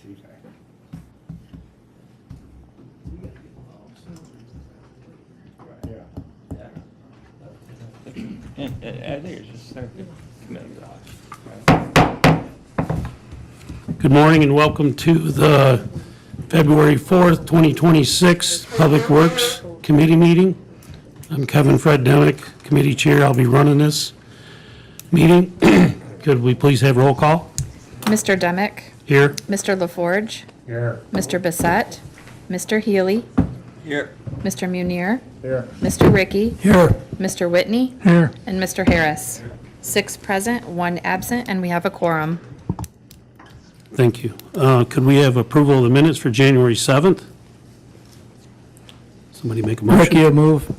I think it's just Good morning and welcome to the February 4th, 2026 Public Works Committee meeting. I'm Kevin Fred Demick, Committee Chair. I'll be running this meeting. Could we please have roll call? Mr. Demick, Here. Mr. LaForge, Here. Mr. Bissett, Mr. Healy, Here. Mr. Munier, Here. Mr. Ricky, Here. Mr. Whitney, Here. and Mr. Harris. 6 present, 1 absent, and we have a quorum. Thank you. Could we have approval of the minutes for January 7th? Somebody make a motion. Ricky, a move.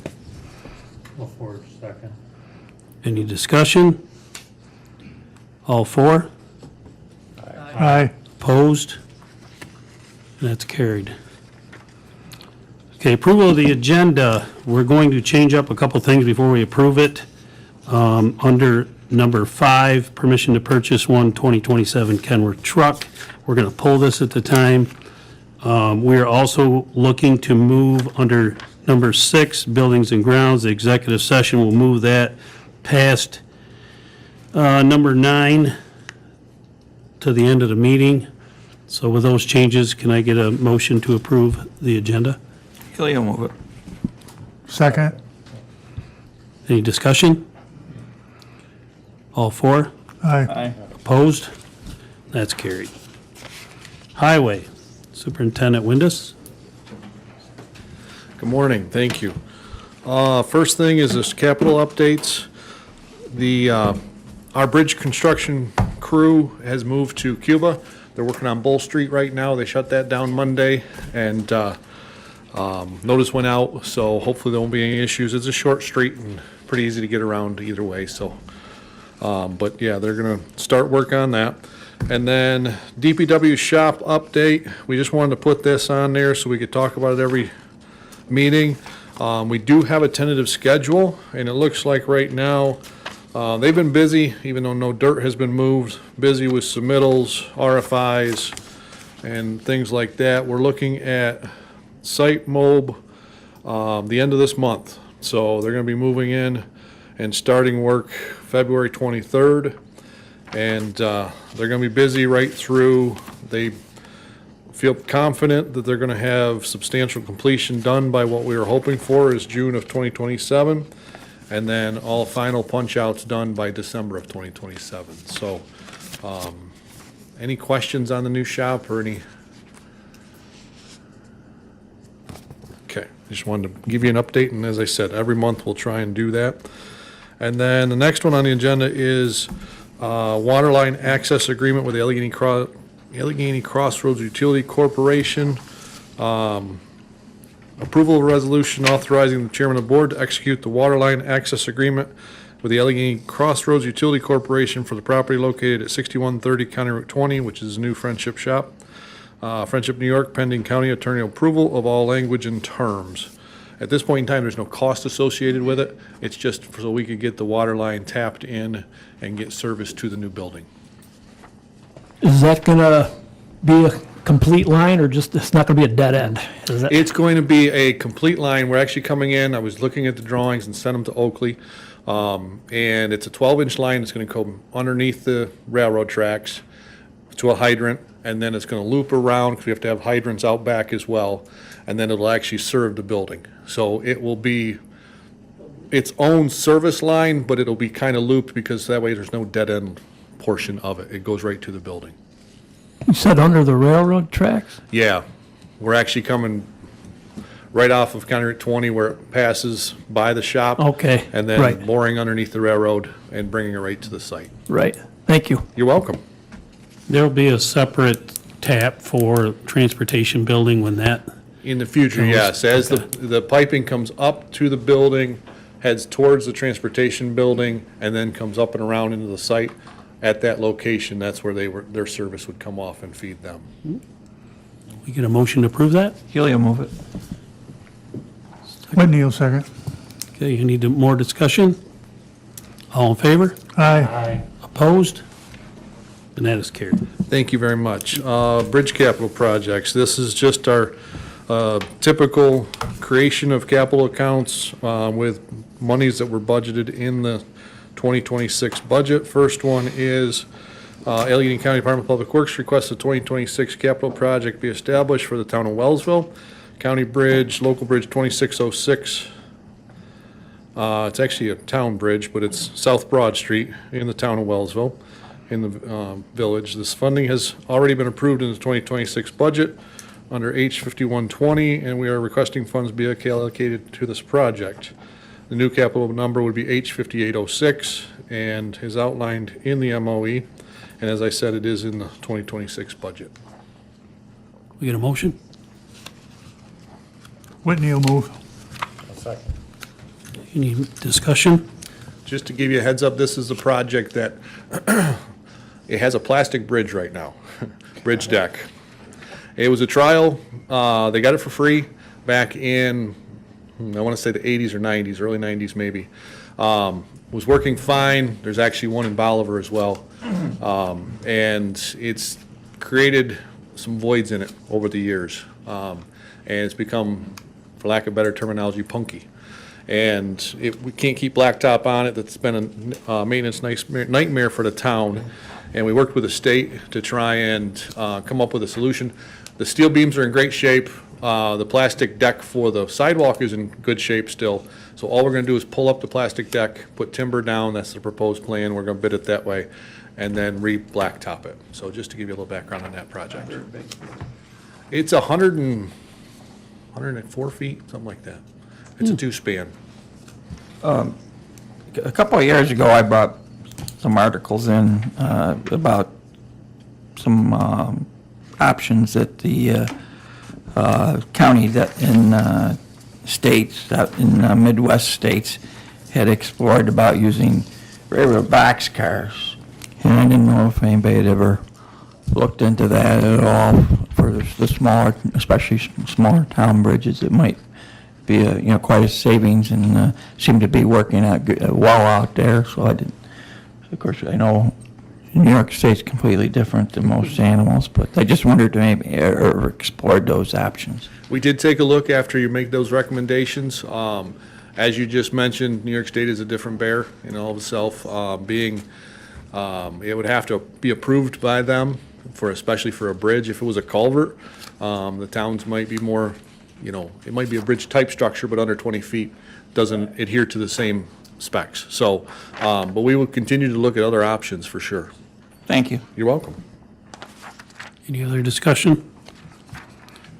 LaForge, second. Any discussion? All for? Aye. Opposed? That's carried. Okay, approval of the agenda. We're going to change up a couple things before we approve it. Under number 5, permission to purchase one 2027 Kenworth truck. We're going to pull this at the time. We're also looking to move under number 6, buildings and grounds. The executive session will move that past number 9 to the end of the meeting. So with those changes, can I get a motion to approve the agenda? Healy will move it. Second. Any discussion? All for? Aye. Opposed? That's carried. Highway, Superintendent Windus. Good morning, thank you. First thing is this capital updates. Our bridge construction crew has moved to Cuba. They're working on Bull Street right now. They shut that down Monday, and notice went out, so hopefully there won't be any issues. It's a short street and pretty easy to get around either way, so. But yeah, they're gonna start work on that. And then DPW shop update, we just wanted to put this on there so we could talk about it every meeting. We do have a tentative schedule, and it looks like right now, they've been busy, even though no dirt has been moved, busy with submittals, RFIs, and things like that. We're looking at site mob, the end of this month. So they're gonna be moving in and starting work February 23rd. And they're going to be busy right through. They feel confident that they're going to have substantial completion done by what we were hoping for is June of 2027. And then all final punch outs done by December of 2027. So any questions on the new shop or any? Okay, I just wanted to give you an update. And as I said, every month we'll try and do that. And then the next one on the agenda is water line access agreement with the Allegheny Crossroads Utility Corporation. Approval of resolution authorizing the chairman of the board to execute the water line access agreement with the Allegheny Crossroads Utility Corporation for the property located at 6130 County Route 20, which is New Friendship Shop. Friendship, New York, pending county attorney approval of all language and terms. At this point in time, there's no cost associated with it. It's just so we could get the water line tapped in and get service to the new building. Is that gonna be a complete line or just, it's not gonna be a dead end? Is that, It's going to be a complete line. We're actually coming in. I was looking at the drawings and sent them to Oakley. And it's a 12-inch line. It's going to come underneath the railroad tracks to a hydrant, and then it's going to loop around because we have to have hydrants out back as well. And then it'll actually serve the building. So it will be its own service line, but it'll be kind of looped because that way there's no dead end portion of it. It goes right to the building. you said under the railroad tracks? Yeah, we're actually coming right off of County Route 20 where it passes by the shop. Okay, And then right. boring underneath the railroad and bringing it right to the site. Right, thank you. You're welcome. There'll be a separate tap for transportation building when that, In the future, yes, as the piping comes up to the building, heads towards the transportation building, and then comes up and around into the site, at that location, that's where their service would come off and feed them. we get a motion to approve that? Healy will move it. Whitney will second. Okay, you need more discussion? All in favor? Aye. Opposed? and that is carried. Thank you very much. Bridge capital projects, this is just our typical creation of capital accounts with monies that were budgeted in the 2026 budget. First one is Allegheny County Department of Public Works requests a 2026 capital project be established for the town of Wellsville. County Bridge, Local Bridge 2606. It's actually a town bridge, but it's South Broad Street in the town of Wellsville, in the village. This funding has already been approved in the 2026 budget under H 5120, and we are requesting funds be allocated to this project. The new capital number would be H 5806 and is outlined in the MOE. And as I said, it is in the 2026 budget. We get a motion? Whitney will move. Any discussion? Just to give you a heads up, this is a project that, it has a plastic bridge right now, bridge deck. It was a trial, they got it for free back in, I want to say the 80s or 90s, early 90s maybe. Was working fine, there's actually one in Bolivar as well. And it's created some voids in it over the years. And it's become, for lack of better terminology, punky. And we can't keep blacktop on it. That's been a maintenance nightmare for the town. And we worked with the state to try and come up with a solution. The steel beams are in great shape. The plastic deck for the sidewalk is in good shape still. So all we're going to do is pull up the plastic deck, put timber down. That's the proposed plan. We're going to bid it that way, and then re-blacktop it. So just to give you a little background on that project. It's 104 feet, something like that. It's a two-span. A couple of years ago, I brought some articles in about some options that the county that in states, out in Midwest states, had explored about using railroad boxcars. And I didn't know if anybody had ever looked into that at all for the smaller, especially smaller town bridges. It might be a, quite a savings, and seem to be working out well out there. So I didn't. Of course, I know New York State's completely different than most animals, but I just wondered if maybe ever explored those options. We did take a look after you make those recommendations. As you just mentioned, New York State is a different bear in all of itself. It would have to be approved by them especially for a bridge. If it was a culvert, the towns might be more, it might be a bridge type structure, but under 20 feet doesn't adhere to the same specs. So, but we will continue to look at other options for sure. Thank you. You're welcome. Any other discussion?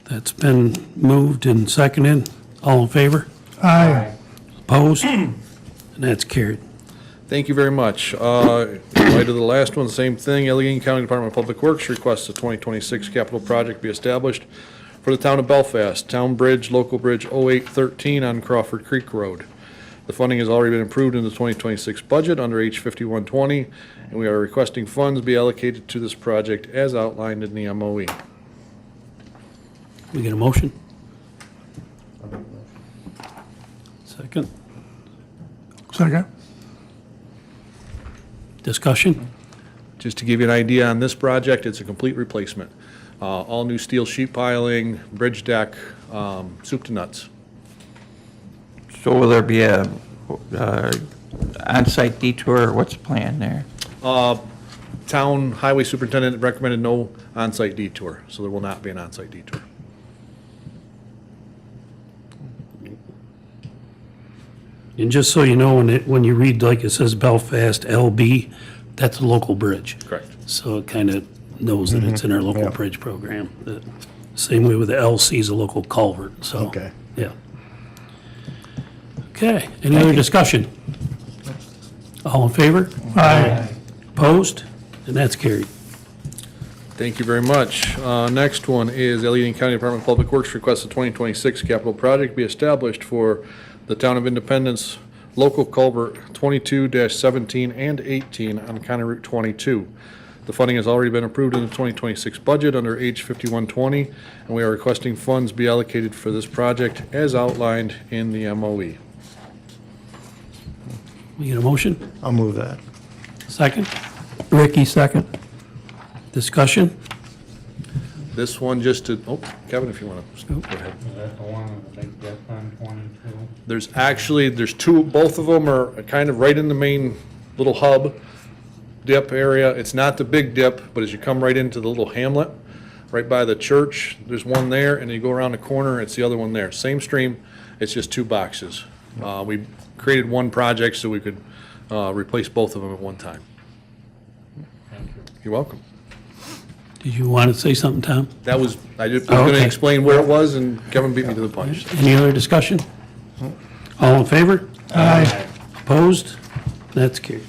That's been moved and seconded. All in favor? Aye. Opposed? And that's carried. Thank you very much. In light of the last one, same thing. Allegheny County Department of Public Works requests a 2026 capital project be established for the town of Belfast. Town Bridge, Local Bridge 0813 on Crawford Creek Road. The funding has already been approved in the 2026 budget under H 5120, and we are requesting funds be allocated to this project as outlined in the MOE. We get a motion? Second. Second. Discussion? Just to give you an idea on this project, it's a complete replacement. All new steel sheet piling, bridge deck, soup to nuts. So will there be a on-site detour? What's the plan there? Town Highway Superintendent recommended no on-site detour, so there will not be an on-site detour. And just so you know, when you read, like it says Belfast LB, that's a local bridge. Correct. So it kind of knows that it's in our local bridge program. The same way with the LC is a local culvert, so. Okay. Yeah. Okay, any other discussion? All in favor? Aye. Opposed? And that's carried. Thank you very much. Next one is Allegheny County Department of Public Works requests a 2026 capital project be established for the Town of Independence local culvert 22-17 and 18 on County Route 22. The funding has already been approved in the 2026 budget under H 5120, and we are requesting funds be allocated for this project as outlined in the MOE. We get a motion? I'll move that. Second? Ricky, second. Discussion? This one just to, oh, Kevin, if you want to, go ahead. Is that the one with the big dip on 22? There's two, both of them are kind of right in the main little hub dip area. It's not the big dip, but as you come right into the little hamlet, right by the church, there's one there, and you go around the corner, it's the other one there. Same stream, it's just two boxes. We created one project so we could replace both of them at one time. Thank you. You're welcome. Did you want to say something, Tom? That was, I was Oh, going to okay. explain where it was, and Kevin beat me to the punch. Any other discussion? All in favor? Aye. Opposed? That's carried.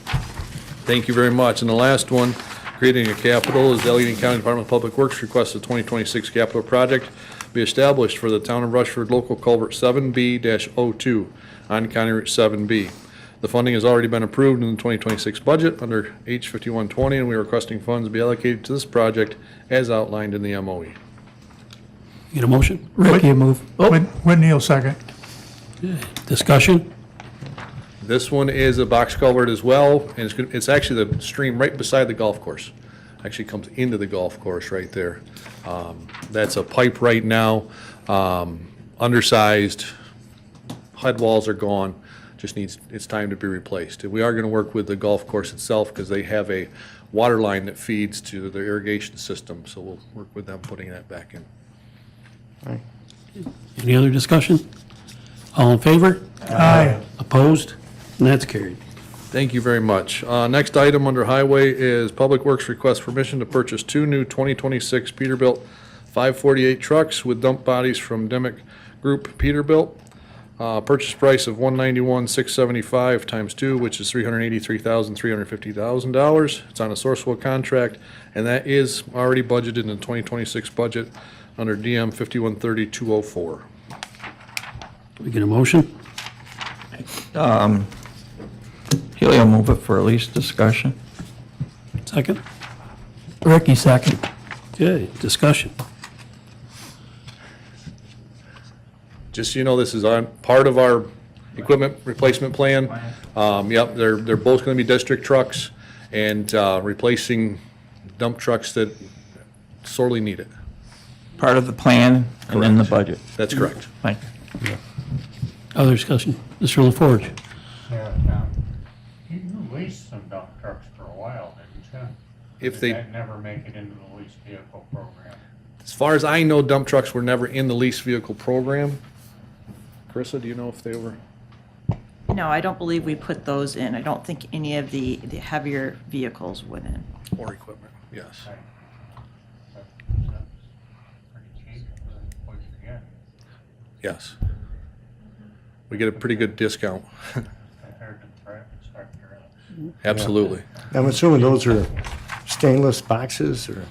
Thank you very much. And the last one, creating a capital, is the Allegheny County Department of Public Works requests a 2026 capital project be established for the town of Rushford local culvert 7B-02 on County Route 7B. The funding has already been approved in the 2026 budget under H 5120, and we are requesting funds be allocated to this project as outlined in the MOE. Get a motion? Rick, you move. Oh, Whitney will second. Discussion? This one is a box culvert as well, and it's actually the stream right beside the golf course. Actually comes into the golf course right there. That's a pipe right now, undersized, head walls are gone, just needs, it's time to be replaced. And we are gonna work with the golf course itself, because they have a water line that feeds to their irrigation system, so we'll work with them putting that back in. Any other discussion? All in favor? Aye. Opposed? And that's carried. Thank you very much. Next item under Highway is Public Works request permission to purchase two new 2026 Peterbilt 548 trucks with dump bodies from Demick Group Peterbilt. Purchase price of $191,675 times two, which is $383,350,000. It's on a Sourcewell contract, and that is already budgeted in the 2026 budget under DM 5130-204. We get a motion? Healy will move it for at least discussion. Second? Ricky, second. Okay, discussion. Just so you know, this is on part of our equipment replacement plan. Yep, they're both gonna be district trucks and, replacing dump trucks that sorely need it. Part of the plan and in the budget. That's correct. Thank you. Other discussion? Mr. LaForge? Yeah, Tom, you leased some dump trucks for a while, didn't you? If Did they, that never make it into the leased vehicle program? as far as I know, dump trucks were never in the lease vehicle program. Carissa, do you know if they were? No, I don't believe we put those in. I don't think any of the heavier vehicles went in. Or equipment, yes. Right. That's pretty cheap for what you get. Yes. We get a pretty good discount. Compared to the private sector. Absolutely. I'm assuming those are stainless boxes or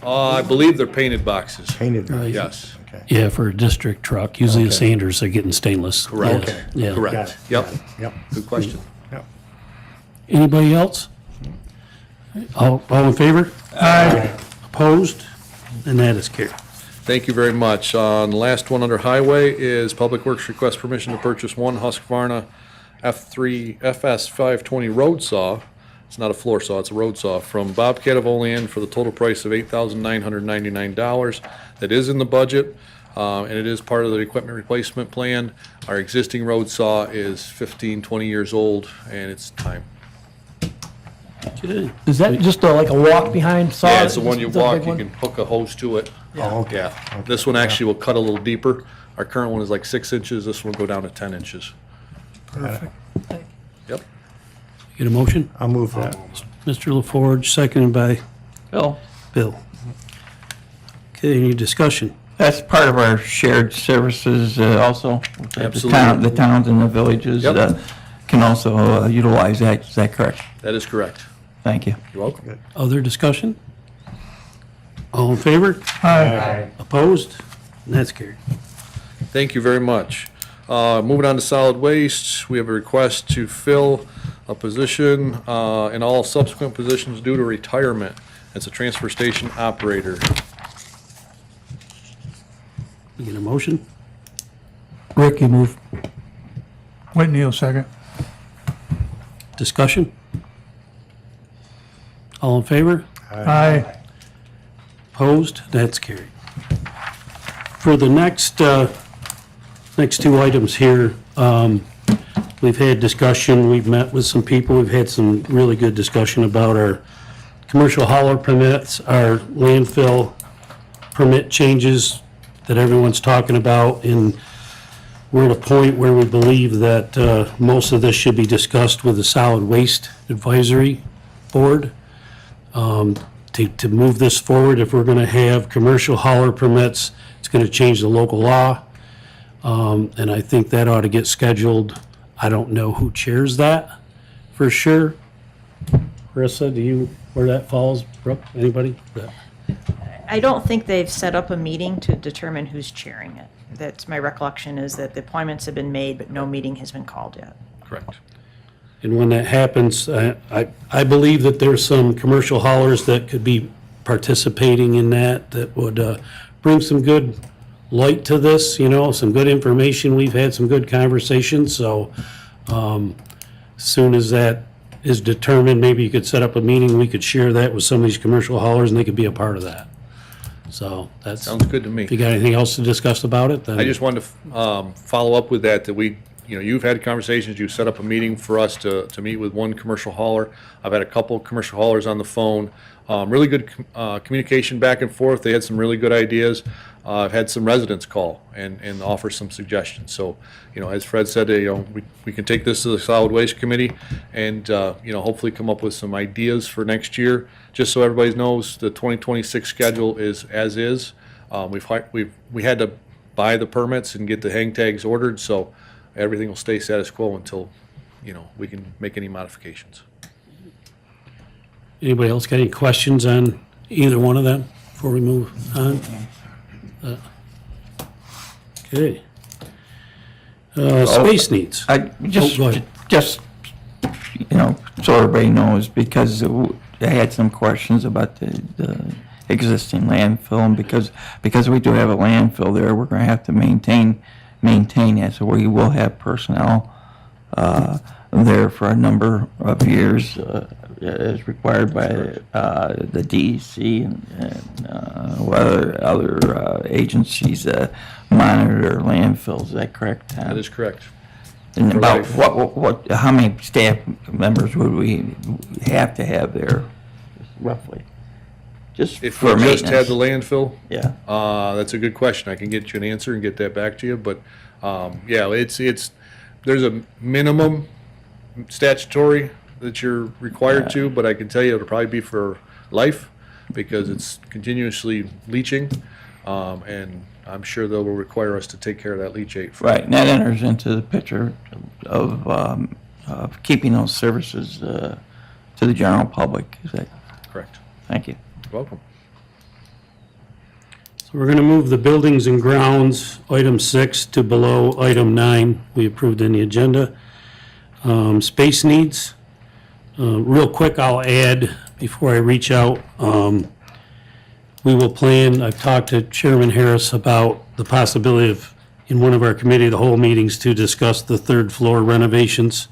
I believe they're painted boxes. painted? Right. Yes, Okay. Yeah, for a district truck, usually the Okay. Sanders are getting stainless. Correct. Yeah, Okay. Yeah. Got correct. it, Yep, got it. Yep. good question. Yep. Anybody else? All in favor? Aye. Opposed? And that is carried. Thank you very much. The last one under Highway is Public Works request permission to purchase one Husqvarna FS 520 road saw. It's not a floor saw, it's a road saw from Bobcat of Olean for the total price of $8,999. That is in the budget, and it is part of the equipment replacement plan. Our existing road saw is 15, 20 years old, and it's time. Okay. Is that just like a walk behind saw? Yeah, it's the one you It's a walk, big you one? can hook a hose to it. Oh, okay. Yeah, Okay. this one actually will cut a little deeper. Our current one is like 6 inches, this one will go down to 10 inches. Perfect. Yep. Get a motion? I'll move that. Mr. LaForge, seconded by Bill? Bill. Okay, any discussion? That's part of our shared services also. The Absolutely. town- The towns and the villages Yep. can also utilize that. Is that correct? That is correct. Thank you. You're welcome. Other discussion? All in favor? Aye. Opposed? And that's carried. Thank you very much. Moving on to solid waste, we have a request to fill a position and all subsequent positions due to retirement. It's a transfer station operator. We get a motion? Rick, you move. Whitney will second. Discussion? All in favor? Aye. Opposed? That's carried. For the next two items here, we've had discussion, we've met with some people, we've had some really good discussion about our commercial hauler permits, our landfill permit changes that everyone's talking about, and we're at a point where we believe that most of this should be discussed with the Solid Waste Advisory Board. To move this forward, if we're gonna have commercial hauler permits, it's gonna change the local law. And I think that ought to get scheduled. I don't know who chairs that for sure. Carissa, do you, where that falls? Brooke, anybody? I don't think they've set up a meeting to determine who's chairing it. That's my recollection, is that the appointments have been made, but no meeting has been called yet. Correct. And when that happens, I believe that there's some commercial haulers that could be participating in that would bring some good light to this, some good information. We've had some good conversations, so as soon as that is determined, maybe you could set up a meeting, we could share that with some of these commercial haulers, and they could be a part of that. So that's. Sounds good to me. If you got anything else to discuss about it, then. I just wanted to follow up with that we, you've had conversations, you've set up a meeting for us to meet with one commercial hauler. I've had a couple of commercial haulers on the phone. Really good communication back and forth. They had some really good ideas. I've had some residents call and offer some suggestions. So, as Fred said, we can take this to the Solid Waste Committee and, hopefully come up with some ideas for next year. Just so everybody knows, the 2026 schedule is as is. We had to buy the permits and get the hang tags ordered, so everything will stay status quo until, we can make any modifications. Anybody else got any questions on either one of them before we move on? Okay. Space needs. I go ahead. just, so everybody knows, because I had some questions about the existing landfill, and because we do have a landfill there, we're gonna have to maintain it, so we will have personnel there for a number of years, as required by the DEC and other agencies monitor landfills. Is that correct, Tom? That is correct. And For about life. how many staff members would we have to have there, roughly? Just If for we just had maintenance? the landfill, Yeah, that's a good question. I can get you an answer and get that back to you, but, yeah, there's a minimum statutory that you're required to, but I can tell you it'll probably be for life, because it's continuously leaching, and I'm sure they will require us to take care of that leachate. right, and that enters into the picture of keeping those services to the general public. Is that, Correct. thank you. Welcome. So we're going to move the buildings and grounds, item 6, to below item 9, we approved in the agenda. Space needs. Real quick, I'll add, before I reach out, we will plan, I've talked to Chairman Harris about the possibility of, in one of our committee of the whole meetings, to discuss the third floor renovations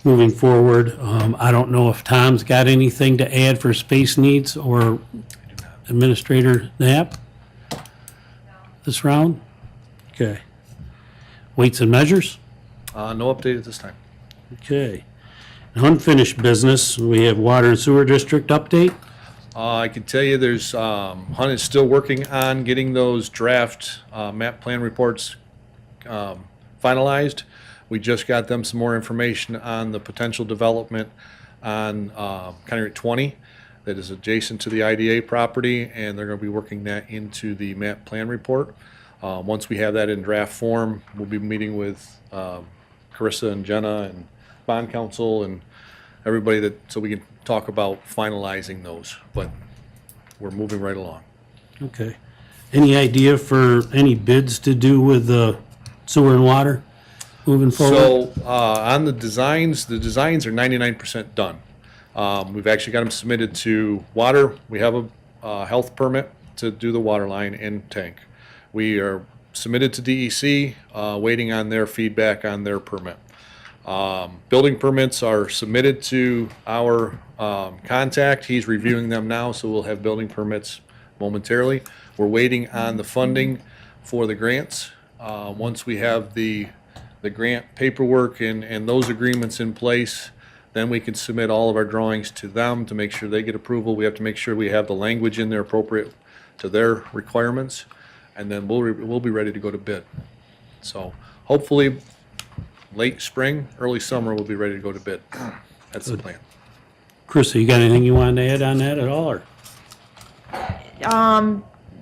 moving forward. I don't know if Tom's got anything to add for space needs, or Administrator Knapp this round? Okay. Weights and measures? No update at this time. Okay. Unfinished business, we have Water and Sewer District update. I can tell you there's, Hunt is still working on getting those draft map plan reports finalized. We just got them some more information on the potential development on County Route 20 that is adjacent to the IDA property, and they're going to be working that into the map plan report. Once we have that in draft form, we'll be meeting with Carissa and Jenna and bond counsel and everybody, so we can talk about finalizing those, but we're moving right along. Okay. Any idea for any bids to do with the sewer and water moving forward? So, on the designs are 99% done. We've actually got them submitted to water. We have a health permit to do the water line and tank. We are submitted to DEC, waiting on their feedback on their permit. Building permits are submitted to our contact. He's reviewing them now, so we'll have building permits momentarily. We're waiting on the funding for the grants. Once we have the grant paperwork and those agreements in place, then we can submit all of our drawings to them to make sure they get approval. We have to make sure we have the language in there appropriate to their requirements, and then we'll be ready to go to bid. So hopefully, late spring, early summer, we'll be ready to go to bid. That's the plan. Krista, you got anything you wanted to add on that at all, or?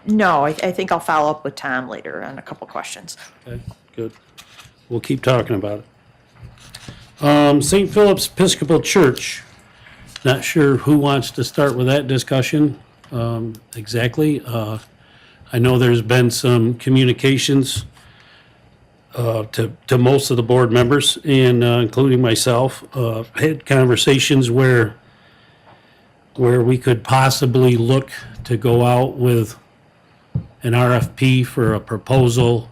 No, I think I'll follow up with Tom later on a couple questions. Okay, good. We'll keep talking about it. St. Philip's Episcopal Church. Not sure who wants to start with that discussion exactly. I know there's been some communications to most of the board members, and including myself, had conversations where we could possibly look to go out with an RFP for a proposal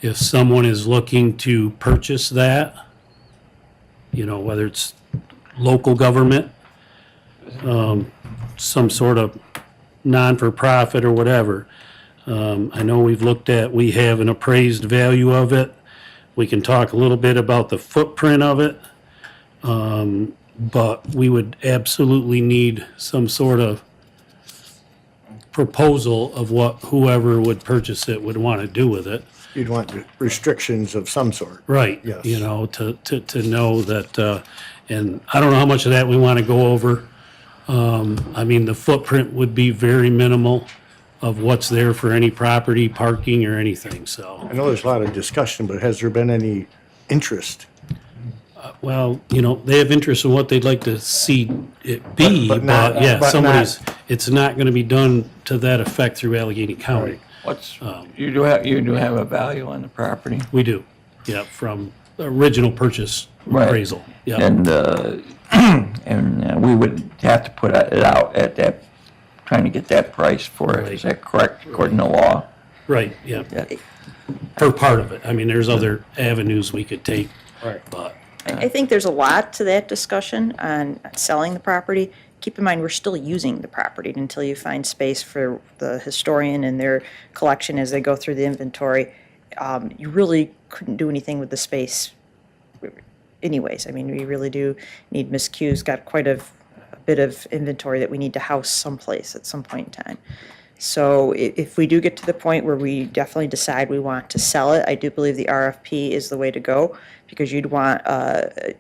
if someone is looking to purchase that, you know, whether it's local government, some sort of non-for-profit or whatever. I know we have an appraised value of it. We can talk a little bit about the footprint of it. But we would absolutely need some sort of proposal of what whoever would purchase it would want to do with it. You'd want restrictions of some sort. Right. Yes. You know, to know that, and I don't know how much of that we want to go over. I mean, the footprint would be very minimal of what's there for any property, parking or anything, so. I know there's a lot of discussion, but has there been any interest? Well, you know, they have interest in what they'd like to see it be, But not- but yeah, but somebody's, it's not gonna be done to that effect through Allegheny County. What's, you do have a value on the property? We do, yeah, from the original purchase Right. appraisal, yeah. And, and we would have to put it out at that, trying to get that price for it. Is that correct, according to law? Right, yeah, Yeah. for part of it. I mean, there's other avenues we could take, Right. but, I think there's a lot to that discussion on selling the property. Keep in mind, we're still using the property until you find space for the historian and their collection as they go through the inventory. You really couldn't do anything with the space anyways. I mean, we really do need, Ms. Q's got quite a bit of inventory that we need to house someplace at some point in time. So if we do get to the point where we definitely decide we want to sell it, I do believe the RFP is the way to go, because you'd want a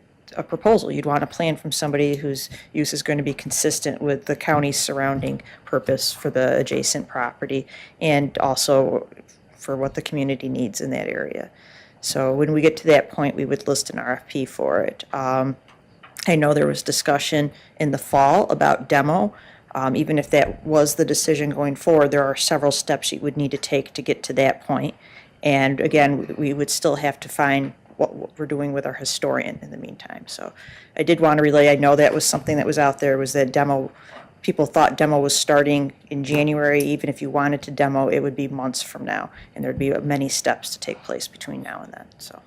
proposal. You'd want a plan from somebody whose use is going to be consistent with the county's surrounding purpose for the adjacent property, and also for what the community needs in that area. So when we get to that point, we would list an RFP for it. I know there was discussion in the fall about demo. Even if that was the decision going forward, there are several steps you would need to take to get to that point. And again, we would still have to find what we're doing with our historian in the meantime. So I did want to relay, I know that was something that was out there, was that demo, people thought demo was starting in January. Even if you wanted to demo, it would be months from now, and there'd be many steps to take place between now and then, so.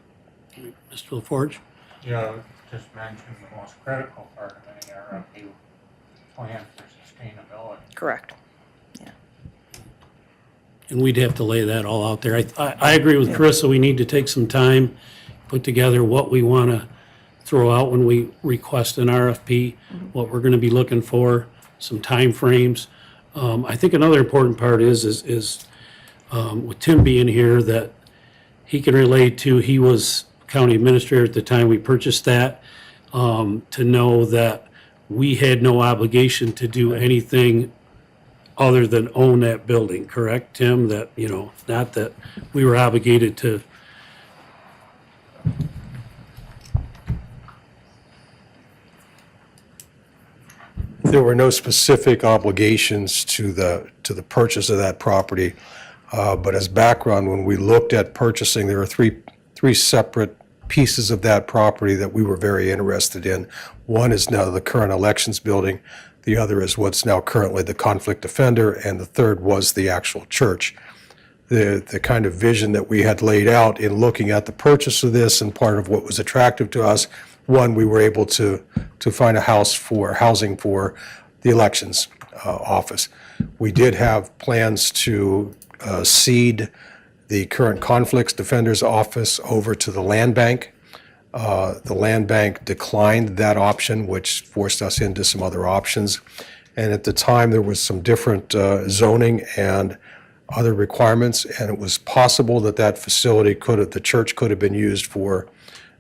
Mr. LaForge? Yeah, just mentioned the most critical part of any RFP, plan for sustainability. Correct. And we'd have to lay that all out there. I agree with Carissa, we need to take some time, put together what we want to throw out when we request an RFP, what we're going to be looking for, some timeframes. I think another important part is with Tim being here, that he can relate to, he was county administrator at the time we purchased that, to know that we had no obligation to do anything other than own that building, correct, Tim? That, you know, not that we were obligated to. There were no specific obligations to the purchase of that property. But as background, when we looked at purchasing, there were three separate pieces of that property that we were very interested in. One is now the current elections building. The other is what's now currently the conflict defender, and the third was the actual church. The kind of vision that we had laid out in looking at the purchase of this, and part of what was attractive to us, one, we were able to find a housing for the elections office. We did have plans to cede the current conflicts defender's office over to the land bank. The land bank declined that option, which forced us into some other options. And at the time, there was some different zoning and other requirements, and it was possible that that facility the church could have been used for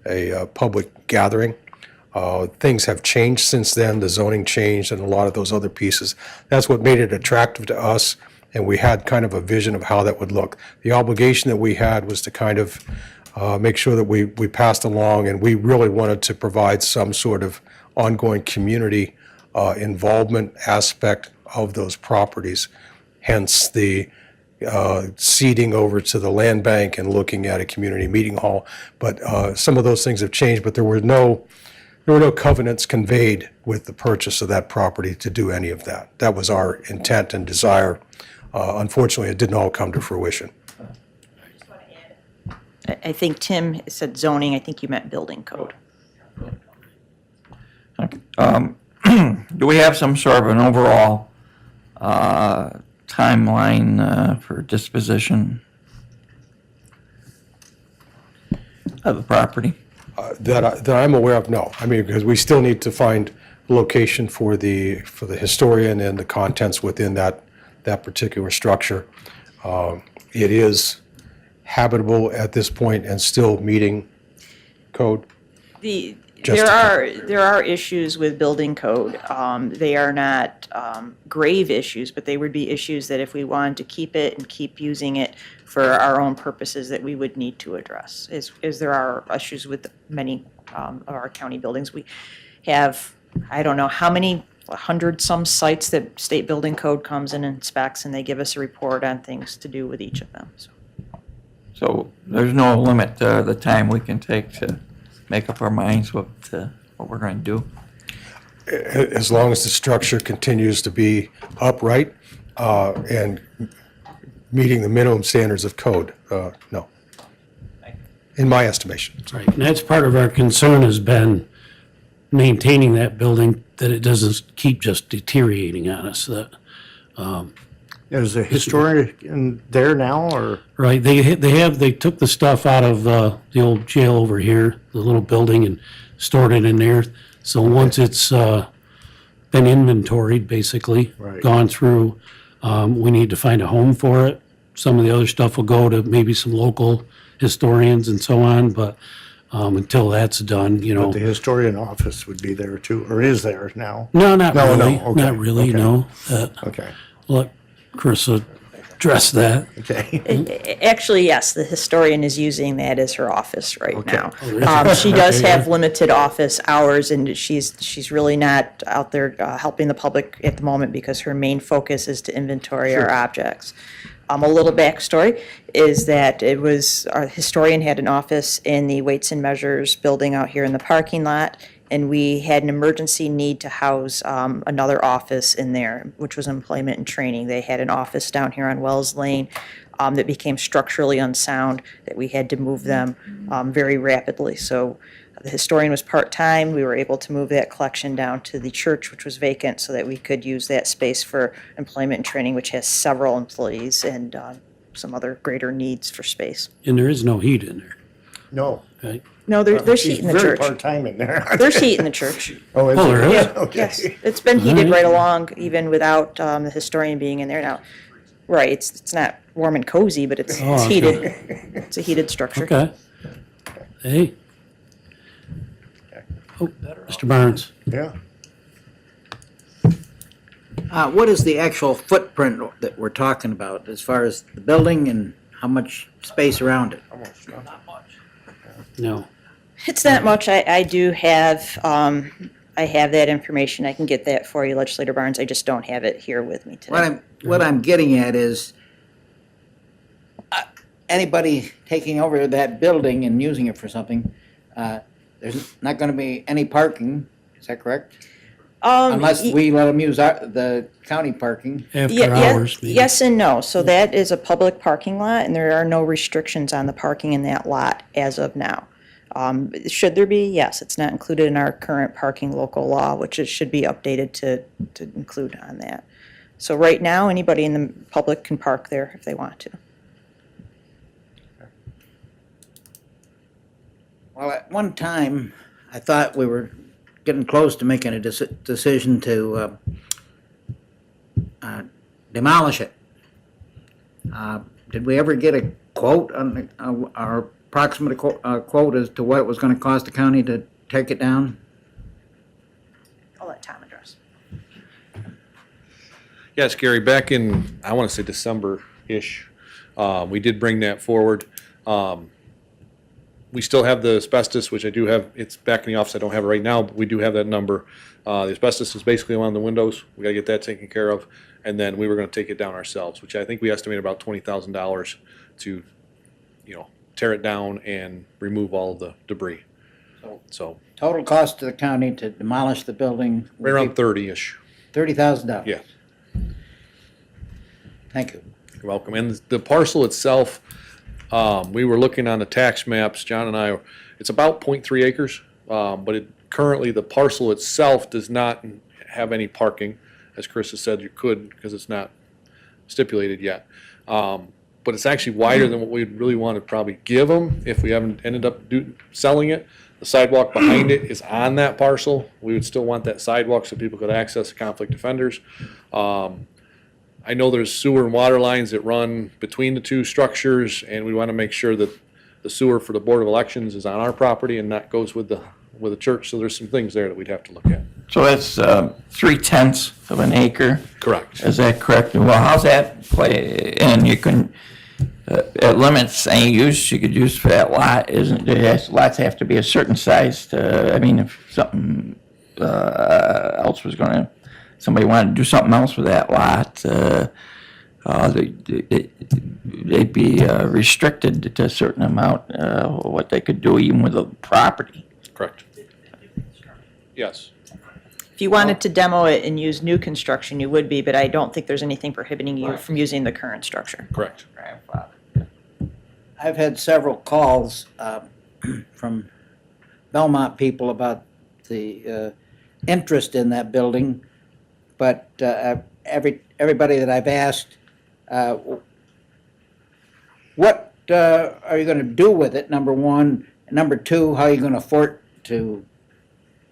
a public gathering. Things have changed since then. The zoning changed and a lot of those other pieces. That's what made it attractive to us, and we had kind of a vision of how that would look. The obligation that we had was to kind of make sure that we passed along, and we really wanted to provide some sort of ongoing community involvement aspect of those properties, hence the ceding over to the land bank and looking at a community meeting hall. But some of those things have changed, but there were no covenants conveyed with the purchase of that property to do any of that. That was our intent and desire. Unfortunately, it didn't all come to fruition. I think Tim said zoning, I think you meant building code. Do we have some sort of an overall timeline for disposition of the property? That I'm aware of, no. I mean, because we still need to find location for the historian and the contents within that particular structure. It is habitable at this point and still meeting code. There are issues with building code. They are not grave issues, but they would be issues that if we wanted to keep it and keep using it for our own purposes that we would need to address. As there are issues with many of our county buildings. We have, I don't know how many, 100-some sites that state building code comes in and inspects, and they give us a report on things to do with each of them. So there's no limit to the time we can take to make up our minds what we're going to do. As long as the structure continues to be upright and meeting the minimum standards of code, no. In my estimation. Right, and that's part of our concern has been maintaining that building, that it doesn't keep just deteriorating on us, that, Is the historian there now, or? right, they took the stuff out of the old jail over here, the little building, and stored it in there. So once it's been inventoried, basically, Right. gone through, we need to find a home for it. Some of the other stuff will go to maybe some local historians and so on, but until that's done, you know. The historian office would be there too, or is there now? No, not No, really, okay, not really, okay. no. Okay, Let Chris address that. okay. Actually, yes, the historian is using that as her office right Okay. now. She does Okay. have limited office hours, and she's really not out there helping the public at the moment because her main focus is to inventory our objects. A little backstory is that our historian had an office in the Weights and Measures building out here in the parking lot, and we had an emergency need to house another office in there, which was employment and training. They had an office down here on Wells Lane that became structurally unsound, that we had to move them very rapidly. So the historian was part-time. We were able to move that collection down to the church, which was vacant, so that we could use that space for employment and training, which has several employees and some other greater needs for space. And there is no heat in there, No. right? No, there's heat in the Very church. part-time in there. There's heat in the church. Oh, is Oh, there? there is? Okay. Yes, it's been heated Alright. right along, even without the historian being in there now. Right, it's not warm and cozy, but it's Oh, okay. heated. It's a heated structure. Okay. Hey. Oh, Mr. Barnes. Yeah. What is the actual footprint that we're talking about as far as the building and how much space around it? No. It's not much. I do have, I have that information. I can get that for you, Legislator Barnes. I just don't have it here with me today. What I'm getting at is anybody taking over that building and using it for something, there's not going to be any parking, is that correct? Unless we let them use the county parking. After hours, maybe. Yes and no. So that is a public parking lot, and there are no restrictions on the parking in that lot as of now. Should there be? Yes, it's not included in our current parking local law, which it should be updated to include on that. So right now, anybody in the public can park there if they want to. Well, at one time, I thought we were getting close to making a decision to demolish it. Did we ever get a quote on our approximate quote as to what it was going to cost the county to take it down? I'll let Tom address. Yes, Gary, back in, I want to say December-ish, we did bring that forward. We still have the asbestos, which I do have, it's back in the office, I don't have it right now, but we do have that number. The asbestos is basically on the windows, we gotta get that taken care of, and then we were gonna take it down ourselves, which I think we estimate about $20,000 to, tear it down and remove all of the debris. So, Total cost to the county to demolish the building? right around 30-ish, $30,000? yeah. Thank you. You're welcome. And the parcel itself, we were looking on the tax maps, John and I, it's about 0.3 acres, but currently the parcel itself does not have any parking. As Chris has said, you could because it's not stipulated yet. But it's actually wider than what we'd really want to probably give them if we haven't ended up selling it. The sidewalk behind it is on that parcel. We would still want that sidewalk so people could access the conflict defenders. I know there's sewer and water lines that run between the two structures, and we want to make sure that the sewer for the Board of Elections is on our property and not goes with the church. So there's some things there that we'd have to look at. So that's 3/10 of an acre? Correct. Is that correct? Well, how's that play? And you can, it limits any use you could use for that lot, isn't it? Lots have to be a certain size to, I mean, if something else was gonna, somebody wanted to do something else with that lot, they'd be restricted to a certain amount, what they could do even with the property. Correct. Yes. If you wanted to demo it and use new construction, you would be, but I don't think there's anything prohibiting you from using the current structure. Correct. I've had several calls from Belmont people about the interest in that building, but everybody that I've asked, what are you going to do with it, number one? And number two, how are you going to afford to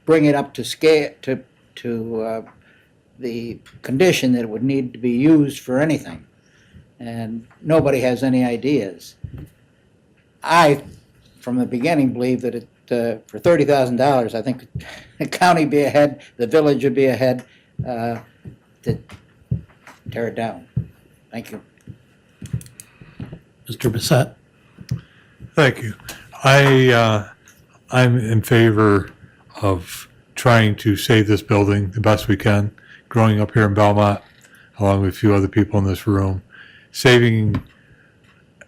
bring it up to scale, to the condition that it would need to be used for anything? And nobody has any ideas. I, from the beginning, believe that for $30,000, I think the county be ahead, the village would be ahead to tear it down. Thank you. Mr. Bissett? Thank you. I'm in favor of trying to save this building the best we can, growing up here in Belmont, along with a few other people in this room. Saving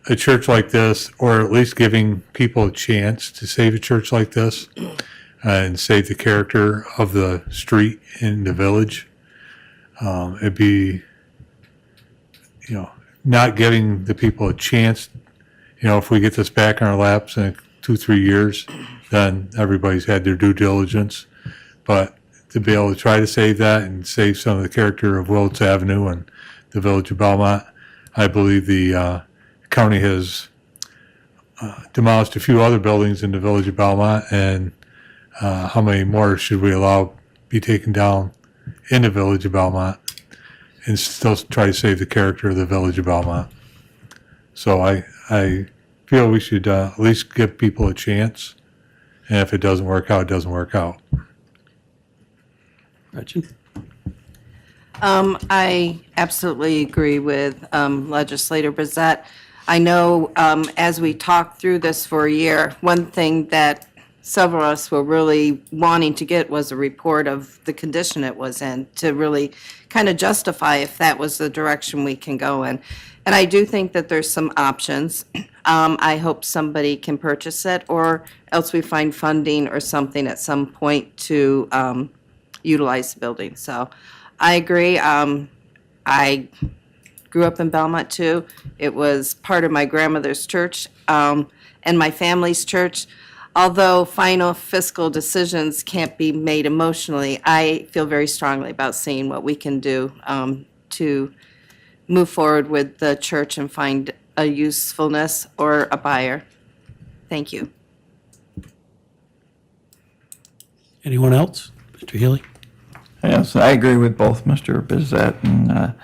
a church like this, or at least giving people a chance to save a church like this and save the character of the street in the village. It'd be, not giving the people a chance. If we get this back in our laps in 2-3 years, then everybody's had their due diligence. But to be able to try to save that and save some of the character of Willits Avenue and the village of Belmont, I believe the county has demolished a few other buildings in the village of Belmont, and how many more should we allow be taken down in the village of Belmont and still try to save the character of the village of Belmont? So I feel we should at least give people a chance, and if it doesn't work out, it doesn't work out. Gretchen? I absolutely agree with Legislator Brissette. I know as we talked through this for a year, one thing that several of us were really wanting to get was a report of the condition it was in to really kind of justify if that was the direction we can go in. And I do think that there's some options. I hope somebody can purchase it, or else we find funding or something at some point to utilize the building. So I agree. I grew up in Belmont too. It was part of my grandmother's church and my family's church. Although final fiscal decisions can't be made emotionally, I feel very strongly about seeing what we can do to move forward with the church and find a usefulness or a buyer. Thank you. Anyone else? Mr. Healy? Yes, I agree with both Mr. Bizette and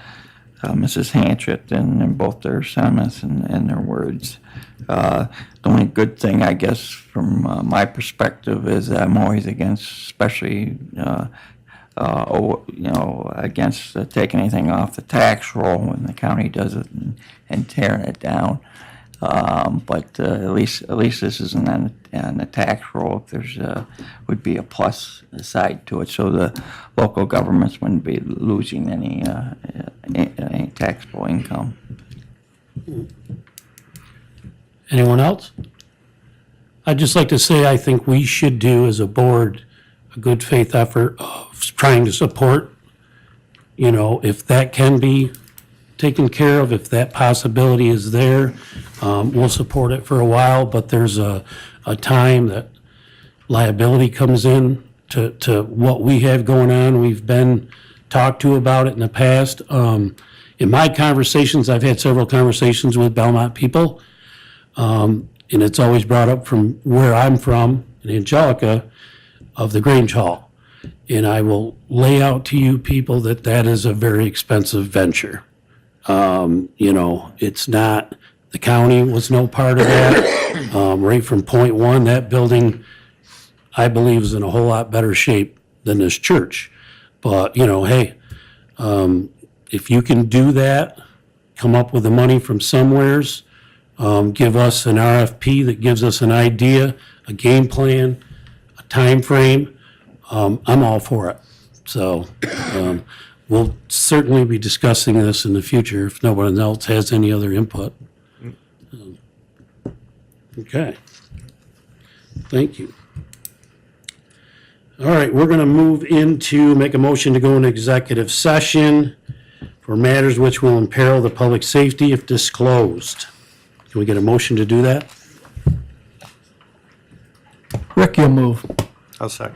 Mrs. Hanchett and both their sentiments and their words. The only good thing, I guess, from my perspective is that I'm always against, especially, against taking anything off the tax roll when the county does it and tearing it down. But at least this isn't on the tax roll. If there's would be a plus side to it, so the local governments wouldn't be losing any taxable income. Anyone else? I'd just like to say, I think we should do as a board a good faith effort of trying to support, if that can be taken care of, if that possibility is there, we'll support it for a while, but there's a time that liability comes in to what we have going on. We've been talked to about it in the past. In my conversations, I've had several conversations with Belmont people, and it's always brought up from where I'm from, in Angelica, of the Grange Hall. And I will lay out to you people that is a very expensive venture. It's not, the county was no part of that. Right from point one, that building, I believe, is in a whole lot better shape than this church. But, hey, if you can do that, come up with the money from somewheres, give us an RFP that gives us an idea, a game plan, a time frame, I'm all for it. So, we'll certainly be discussing this in the future if no one else has any other input. Okay. Thank you. All right, we're going to move into, make a motion to go into executive session for matters which will imperil the public safety if disclosed. Can we get a motion to do that? Rick, you'll move. I'll second.